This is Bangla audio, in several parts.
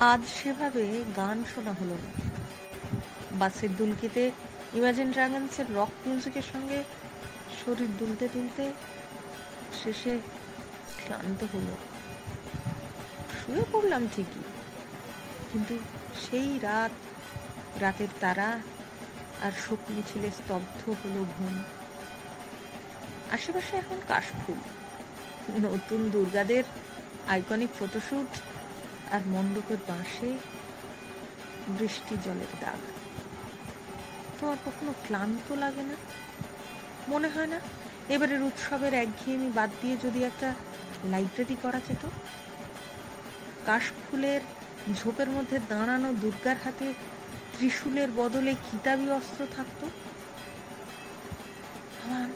আজ সেভাবে গান শোনা হলো না। বাসের দুলকিতে ইমাজিন ড্রাগনসের রক মিউজিকের সঙ্গে শরীর দুলতে দুলতে শেষে ক্লান্ত হলো। শুয়ে পড়লাম ঠিকই, কিন্তু সেই রাতের তারা আর শোক মিছিলে স্তব্ধ হলো ঘুম। আশেপাশে এখন কাশফুল, নতুন দুর্গাদের আইকনিক ফটোশুট, আর মণ্ডপের পাশে বৃষ্টি জলের দাগ। তোমার কখনো ক্লান্ত লাগে না? মনে হয় না এবারের উৎসবের একঘেয়েমি বাদ দিয়ে যদি একটা লাইব্রেরি করা যেত? কাশফুলের ঝোপের মধ্যে দাঁড়ানো দুর্গার হাতে ত্রিশূলের বদলে কিতাবি অস্ত্র থাকতো। আমার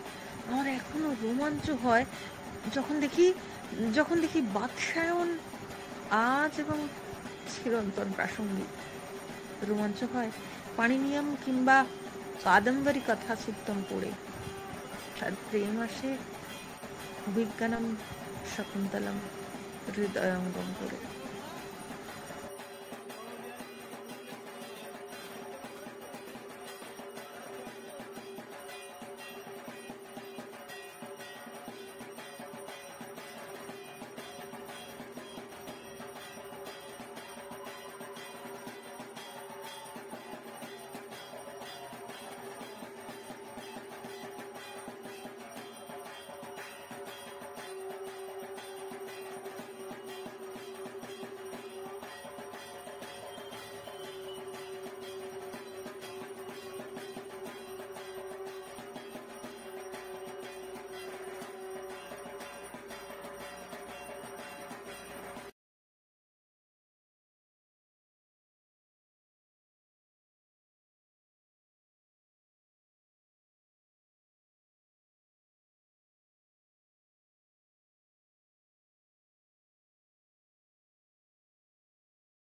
আমার এখনো রোমাঞ্চ হয় যখন দেখি বাদশায়ন আজ এবং চিরন্তন প্রাসঙ্গিক। রোমাঞ্চ হয় পাণিনিয়ম কিংবা কাদম্বরী কথা সুত্তম পড়ে। তার প্রেম আসে বিজ্ঞানম শকুন্তলম হৃদয়ঙ্গম করে।